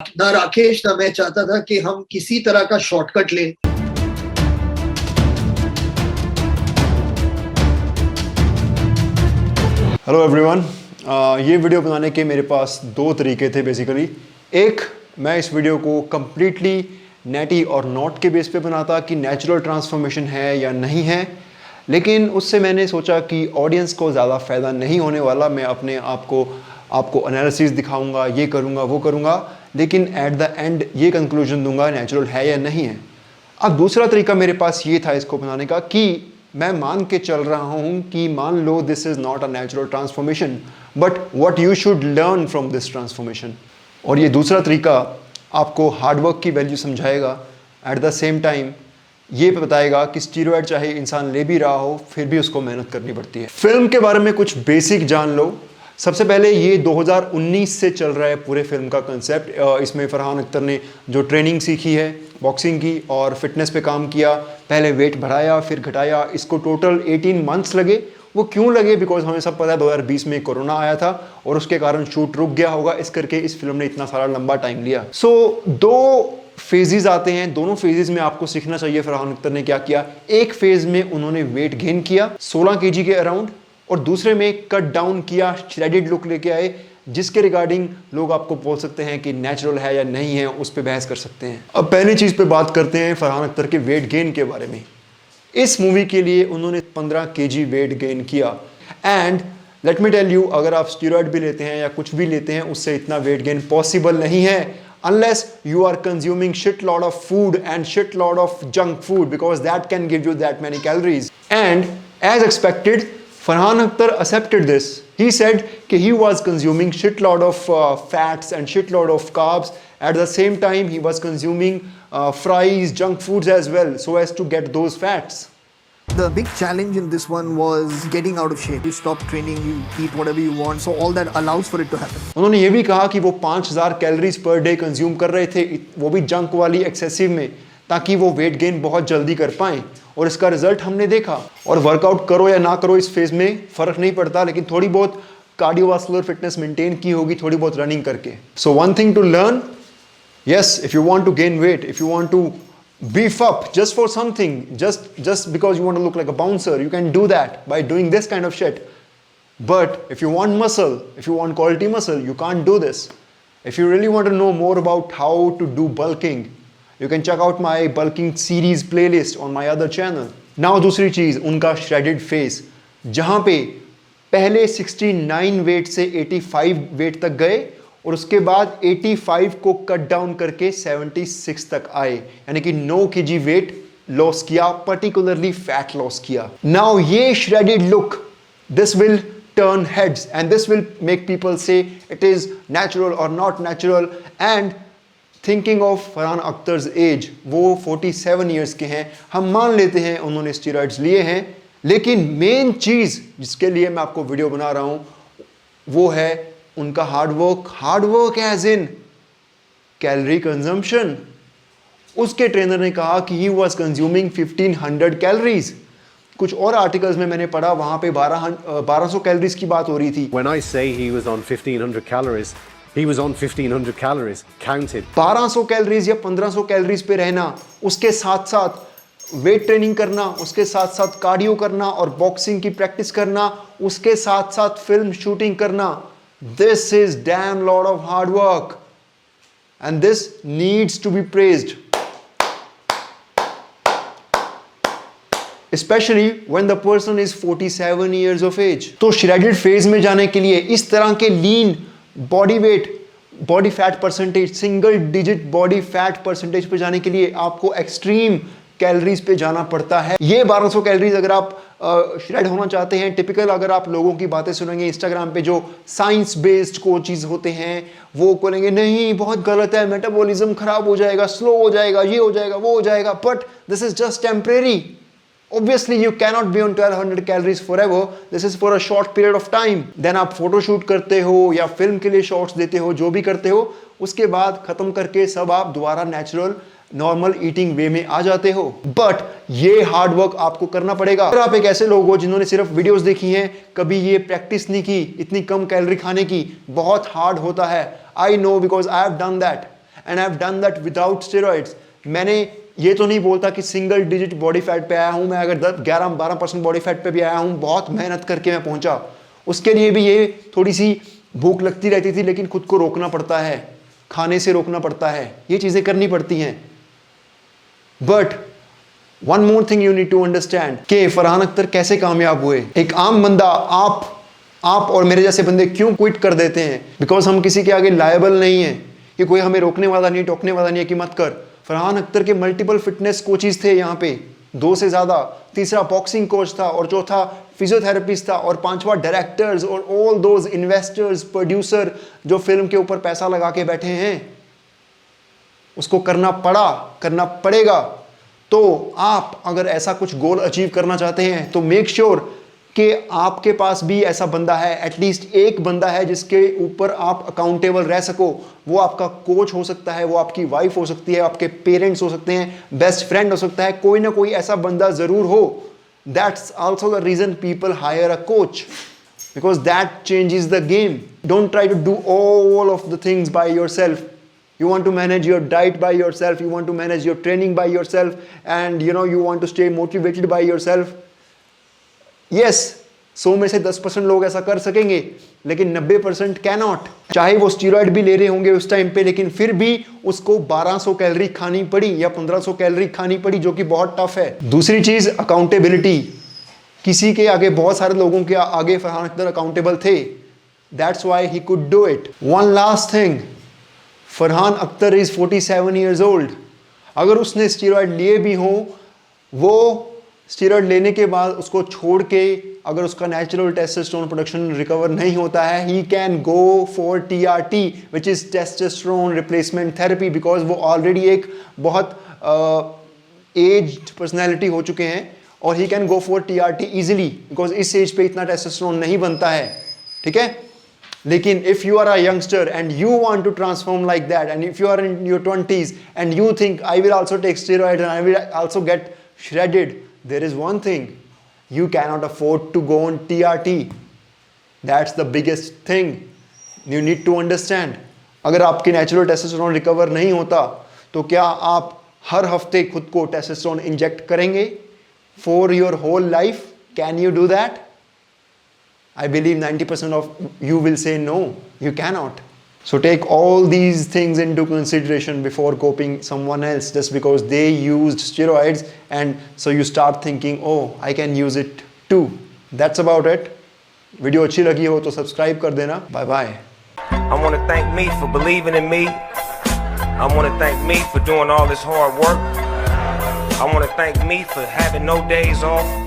ना राकेश ना मैं चाहता था कि हम किसी तरह का शॉर्टकट लें। Hello everyone. ये वीडियो बनाने के मेरे पास दो तरीके थे बेसिकली। एक, मैं इस वीडियो को कम्प्लीटली नेटी और नॉट के बेस पे बनाता कि नेचुरल ट्रांसफॉर्मेशन है या नहीं है, लेकिन उससे मैंने सोचा कि ऑडियंस को ज़्यादा फ़ायदा नहीं होने वाला। मैं अपने आपको एनालिसिस दिखाऊंगा, ये करूंगा वो करूंगा, लेकिन एट द एंड ये कंक्लूजन दूंगा नेचुरल है या नहीं है। अब दूसरा तरीका मेरे पास ये था इसको बनाने का कि मैं मान के चल रहा हूँ कि मान लो this is not a natural transformation, but what you should learn from this transformation. और ये दूसरा तरीका आपको हार्डवर्क की वैल्यू समझाएगा, एट द सेम टाइम ये बताएगा कि स्टीरॉयड चाहे इंसान ले भी रहा हो फिर भी उसको मेहनत करनी पड़ती है। फिल्म के बारे में कुछ बेसिक जान लो। सबसे पहले ये 2019 से चल रहा है पूरे फिल्म का कंसेप्ट। इसमें फरहान अख्तर ने जो ट्रेनिंग सीखी है बॉक्सिंग की और फिटनेस पे काम किया, पहले वेट बढ़ाया फिर घटाया, इसको टोटल 18 मंथ्स लगे। वो क्यों लगे? बिकॉज हमें सब पता है 2020 में कोरोना आया था और उसके कारण शूट रुक गया होगा, इस करके इस फिल्म ने इतना सारा लंबा टाइम लिया। सो दो फेजेस आते हैं, दोनों फेजेस में आपको सीखना चाहिए फरहान अख्तर ने क्या किया। एक फेज में उन्होंने वेट गेन किया 16 kg के अराउंड, और दूसरे में कट डाउन किया, श्रेडेड लुक लेके आए, जिसके रिगार्डिंग लोग आपको बोल सकते हैं कि नेचुरल है या नहीं है, उस पर बहस कर सकते हैं। अब पहली चीज पे बात करते हैं फरहान अख्तर के वेट गेन के बारे में। इस मूवी के लिए उन्होंने 15 kg वेट गेन किया। And let me tell you, अगर आप स्टीरॉयड भी लेते हैं या कुछ भी लेते हैं उससे इतना वेट गेन पॉसिबल नहीं है unless you are consuming shitload of food and shitload of junk food, because that can give you that many calories. And as expected, Farhan Akhtar accepted this. He said कि he was consuming shitload of fats and shitload of carbs. At the same time, he was consuming fries, junk foods as well, so as to get those fats. The big challenge in this one was getting out of shape. You stop training, you eat whatever you want, so all that allows for it to happen. उन्होंने ये भी कहा कि वो 5000 calories per day consume कर रहे थे, वो भी जंक वाली एक्सेसिव में, ताकि वो वेट गेन बहुत जल्दी कर पाएं, और इसका रिजल्ट हमने देखा। और वर्कआउट करो या ना करो इस फेज में फर्क नहीं पड़ता, लेकिन थोड़ी बहुत कार्डियोवास्कुलर फिटनेस मेंटेन की होगी थोड़ी बहुत रनिंग करके। So one thing to learn, yes, if you want to gain weight, if you want to beef up just for something, just because you want to look like a bouncer, you can do that by doing this kind of shit. But if you want muscle, if you want quality muscle, you can't do this. If you really want to know more about how to do bulking, you can check out my bulking series playlist on my other channel. Now दूसरी चीज, उनका shredded face, जहां पे पहले 69 wait से 85 wait तक गए और उसके बाद 85 को कट डाउन करके 76 तक आए, यानी कि 9 kg वेट लॉस किया, पर्टिकुलरली फैट लॉस किया। नाउ ये shredded look, this will turn heads and this will make people say it is natural और not natural. And thinking of Farhan Akhtar's age, वो 47 ईयर्स के हैं, हम मान लेते हैं उन्होंने स्टीरॉयड्स लिए हैं, लेकिन मेन चीज जिसके लिए मैं आपको वीडियो बना रहा हूं वो है उनका hard work as in calorie consumption. उसके ट्रेनर ने कहा कि ही वाज कंज्यूमिंग 1500 कैलोरीज। कुछ और आर्टिकल्स में मैंने पढ़ा वहां पे 1200 कैलोरीज की बात हो रही थी। When I say he was on 1500 calories, he was on 1500 calories counted. 1200 calories या 1500 कैलोरीज पे रहना, उसके साथ साथ वेट ट्रेनिंग करना, उसके साथ साथ कार्डियो करना और बॉक्सिंग की प्रैक्टिस करना, उसके साथ साथ फिल्म शूटिंग करना, this is damn lot of hard work and this needs to be praised, especially when the person is 47 years of age. तो shredded phase में जाने के लिए इस तरह के lean body weight, body fat percentage, single digit body fat percentage पे जाने के लिए आपको extreme कैलोरीज पे जाना पड़ता है। ये 1200 कैलोरीज अगर आप श्रेड होना चाहते हैं, टिपिकल अगर आप लोगों की बातें सुनेंगे इंस्टाग्राम पे जो साइंस बेस्ड कोचेस होते हैं, वो बोलेंगे नहीं बहुत गलत है, मेटाबॉलिज्म खराब हो जाएगा, स्लो हो जाएगा, ये हो जाएगा, वो हो जाएगा, but this is just temporary. Obviously, you cannot be on 1200 calories forever. This is for a short period of time. Then आप फोटोशूट करते हो या फिल्म के लिए शॉट्स देते हो, जो भी करते हो, उसके बाद खत्म करके सब आप दोबारा नेचुरल नॉर्मल ईटिंग वे में आ जाते हो। बट ये हार्ड वर्क आपको करना पड़ेगा। अगर आप एक ऐसे लोग हो जिन्होंने सिर्फ वीडियोस देखी हैं, कभी ये प्रैक्टिस नहीं की इतनी कम कैलोरी खाने की, बहुत हार्ड होता है। I know because I have done that. And I have done that without steroids. मैंने ये तो नहीं बोलता कि सिंगल डिजिट बॉडी फैट पे आया हूं मैं, अगर 11-12% बॉडी फैट पे भी आया हूं, बहुत मेहनत करके मैं पहुंचा। उसके लिए भी ये थोड़ी सी भूख लगती रहती थी, लेकिन खुद को रोकना पड़ता है, खाने से रोकना पड़ता है, ये चीजें करनी पड़ती हैं। But one more thing you need to understand कि फरहान अख्तर कैसे कामयाब हुए। एक आम बंदा, आप और मेरे जैसे बंदे क्यों क्विट कर देते हैं? बिकॉज हम किसी के आगे लायबल नहीं है, कि कोई हमें रोकने वाला नहीं, टोकने वाला नहीं है कि मत कर। फरहान अख्तर के मल्टीपल फिटनेस कोचेस थे यहाँ पे, 2 से ज्यादा, तीसरा बॉक्सिंग कोच था, और चौथा फिजियोथेरेपिस्ट था, और 5वां डायरेक्टर्स और ऑल दोज इन्वेस्टर्स, प्रोड्यूसर जो फिल्म के ऊपर पैसा लगा के बैठे हैं। उसको करना करना पड़ेगा। तो आप अगर ऐसा कुछ गोल अचीव करना चाहते हैं तो मेक श्योर कि आपके पास भी ऐसा बंदा है, एटलीस्ट एक बंदा है जिसके ऊपर आप अकाउंटेबल रह सको। वो आपका कोच हो सकता है, वो आपकी वाइफ हो सकती है, आपके पेरेंट्स हो सकते हैं, बेस्ट फ्रेंड हो सकता है, कोई ना कोई ऐसा बंदा जरूर हो। That's also the reason people hire a coach, because that changes the game. Don't try to do all of the things by yourself. You want to manage your diet by yourself, you want to manage your training by yourself, and you want to stay motivated by yourself. Yes, 100 में से 10% लोग ऐसा कर सकेंगे, लेकिन 90% cannot. चाहे वो steroid भी ले रहे होंगे उस टाइम पे, लेकिन फिर भी उसको 1200 कैलोरी खानी पड़ी या 1500 कैलोरी खानी पड़ी, जो कि बहुत टफ है। दूसरी चीज अकाउंटेबिलिटी। किसी के आगे, बहुत सारे लोगों के आगे फरहान अख्तर अकाउंटेबल थे, that's why he could do it. One last thing, Farhan Akhtar is 47 years old. अगर उसने स्टीरॉयड लिए भी हो, वो स्टीरॉयड लेने के बाद उसको छोड़ के अगर उसका नेचुरल टेस्टोस्टेरोन प्रोडक्शन रिकवर नहीं होता है, he can go for TRT, which is testosterone replacement therapy, because वो ऑलरेडी एक बहुत एज्ड पर्सनैलिटी हो चुके हैं, और he can go for TRT easily, because इस एज पे इतना टेस्टोस्टेरोन नहीं बनता है। ठीक है, लेकिन if you are a youngster and you want to transform like that, and if you are in your 20s and you think I will also take steroids and I will also get shredded, there is one thing, you cannot afford to go on TRT. That's the biggest thing you need to understand. अगर आपकी natural testosterone recover नहीं होता, तो क्या आप हर हफ्ते खुद को टेस्टोस्टेरोन इंजेक्ट करेंगे for your whole life? Can you do that? I believe 90% of you will say no, you cannot. So take all these things into consideration before copying someone else just because they used steroids, and so you start thinking, oh, I can use it too. That's about it. Video अच्छी लगी हो तो subscribe कर देना. Bye bye. I want to thank me for believing in me. I want to thank me for doing all this hard work. I want to thank me for having no days off.